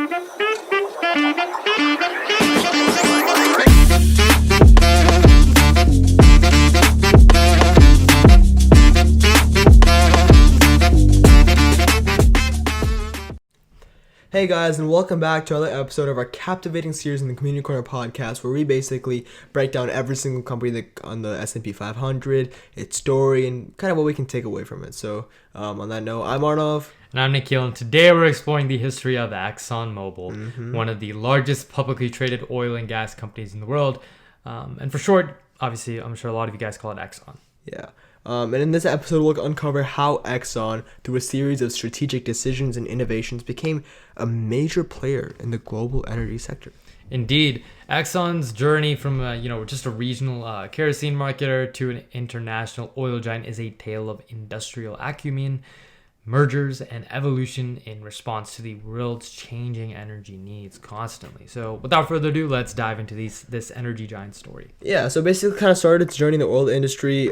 Hey guys, and welcome back to another episode of our captivating series in the Community Corner podcast, where we basically break down every single company on the S&P 500, its story, and kind of what we can take away from it. So, on that note, I'm Arnav. And I'm Nikhil, and today we're exploring the history of ExxonMobil, one of the largest publicly traded oil and gas companies in the world. And for short, obviously, I'm sure a lot of you guys call it Exxon. Yeah. And in this episode, we'll uncover how Exxon, through a series of strategic decisions and innovations, became a major player in the global energy sector. Indeed, Exxon's journey from just a regional kerosene marketer to an international oil giant is a tale of industrial acumen, mergers, and evolution in response to the world's changing energy needs constantly. So without further ado, let's dive into this energy giant story. Yeah, so basically kind of started its journey in the oil industry,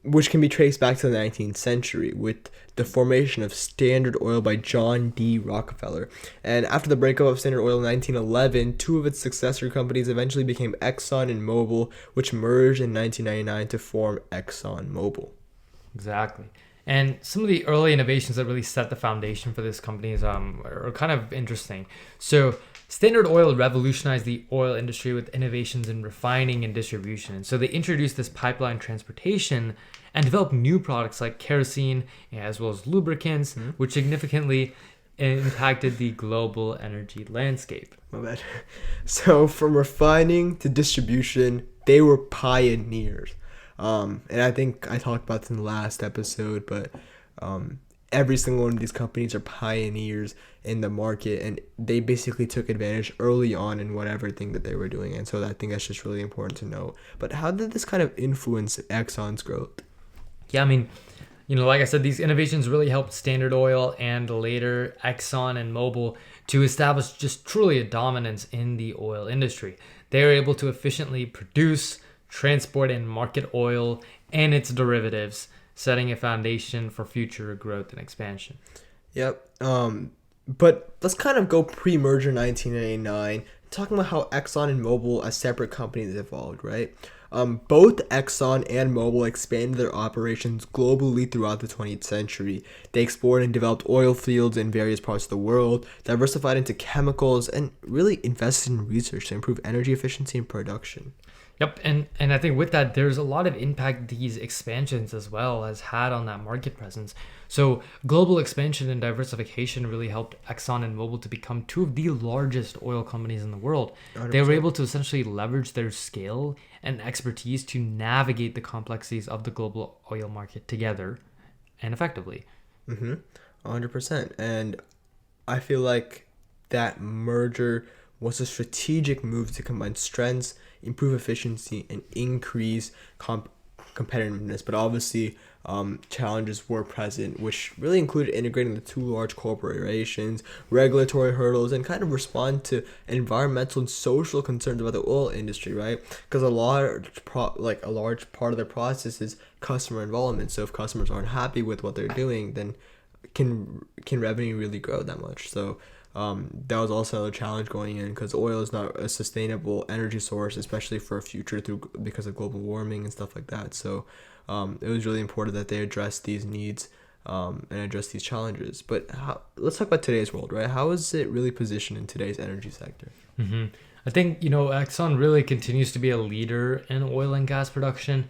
which can be traced back to the 19th century with the formation of Standard Oil by John D. Rockefeller. And after the breakup of Standard Oil in 1911, two of its successor companies eventually became Exxon and Mobil, which merged in 1999 to form ExxonMobil. Exactly. And some of the early innovations that really set the foundation for this company are kind of interesting. So Standard Oil revolutionized the oil industry with innovations in refining and distribution. And so they introduced this pipeline transportation and developed new products like kerosene as well as lubricants, which significantly impacted the global energy landscape. My bad. So from refining to distribution, they were pioneers. And I think I talked about this in the last episode, but every single one of these companies are pioneers in the market, and they basically took advantage early on in whatever thing that they were doing. And so I think that's just really important to know. But how did this kind of influence Exxon's growth? Yeah, I mean, like I said, these innovations really helped Standard Oil and later Exxon and Mobil to establish just truly a dominance in the oil industry. They were able to efficiently produce, transport, and market oil and its derivatives, setting a foundation for future growth and expansion. Yep. But let's kind of go pre-merger 1989, talking about how Exxon and Mobil as separate companies evolved, right? Both Exxon and Mobil expanded their operations globally throughout the 20th century. They explored and developed oil fields in various parts of the world, diversified into chemicals, and really invested in research to improve energy efficiency and production. Yep, and I think with that, there's a lot of impact these expansions as well has had on that market presence. So global expansion and diversification really helped Exxon and Mobil to become two of the largest oil companies in the world. 100%. They were able to essentially leverage their scale and expertise to navigate the complexities of the global oil market together and effectively. 100%. And I feel like that merger was a strategic move to combine strengths, improve efficiency, and increase competitiveness. But obviously, challenges were present, which really included integrating the two large corporations, regulatory hurdles, and kind of respond to environmental and social concerns about the oil industry, right? Because a large part of the process is customer involvement. So if customers aren't happy with what they're doing, then can revenue really grow that much? So that was also a challenge going in, because oil is not a sustainable energy source, especially for a future because of global warming and stuff like that. So it was really important that they address these needs and address these challenges. But let's talk about today's world, right? How is it really positioned in today's energy sector? I think, Exxon really continues to be a leader in oil and gas production,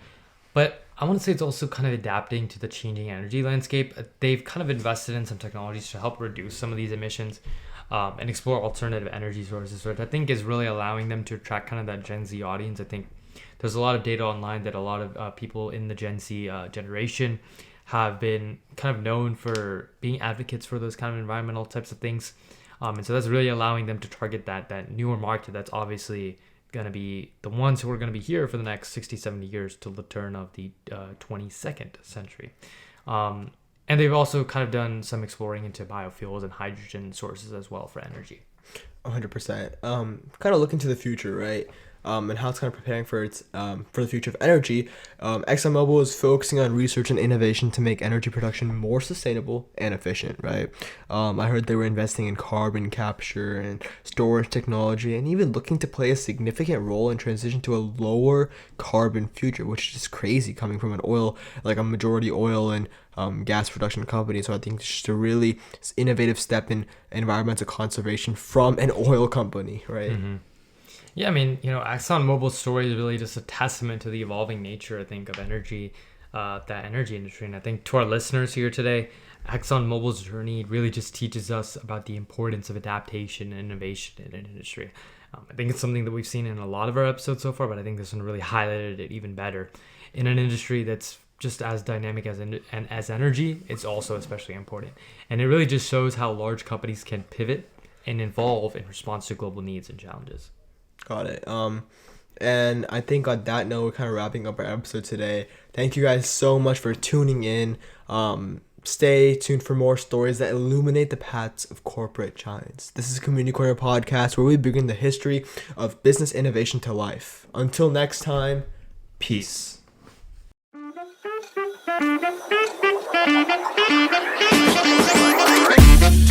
but I want to say it's also kind of adapting to the changing energy landscape. They've kind of invested in some technologies to help reduce some of these emissions and explore alternative energy sources, which I think is really allowing them to attract kind of that Gen Z audience. I think there's a lot of data online that a lot of people in the Gen Z generation have been kind of known for being advocates for those kind of environmental types of things. And so that's really allowing them to target that newer market that's obviously going to be the ones who are going to be here for the next 60, 70 years till the turn of the 22nd century. And they've also kind of done some exploring into biofuels and hydrogen sources as well for energy. 100%. Kind of looking to the future, right? and how it's kind of preparing for its for the future of energy. ExxonMobil is focusing on research and innovation to make energy production more sustainable and efficient. Right. I heard they were investing in carbon capture and storage technology, and even looking to play a significant role in transition to a lower carbon future, which is just crazy coming from an oil, like a majority oil and gas production company. So I think it's just a really innovative step in environmental conservation from an oil company, right? Mm-hmm. Yeah, I mean, ExxonMobil's story is really just a testament to the evolving nature, I think, of energy, that energy industry. And I think to our listeners here today, ExxonMobil's journey really just teaches us about the importance of adaptation and innovation in an industry. I think it's something that we've seen in a lot of our episodes so far, but I think this one really highlighted it even better. In an industry that's just as dynamic as energy, it's also especially important. And it really just shows how large companies can pivot and evolve in response to global needs and challenges. Got it. And I think on that note, we're kind of wrapping up our episode today. Thank you guys so much for tuning in. Stay tuned for more stories that illuminate the paths of corporate giants. This is Community Corner Podcast, where we bring the history of business innovation to life. Until next time, peace. Peace.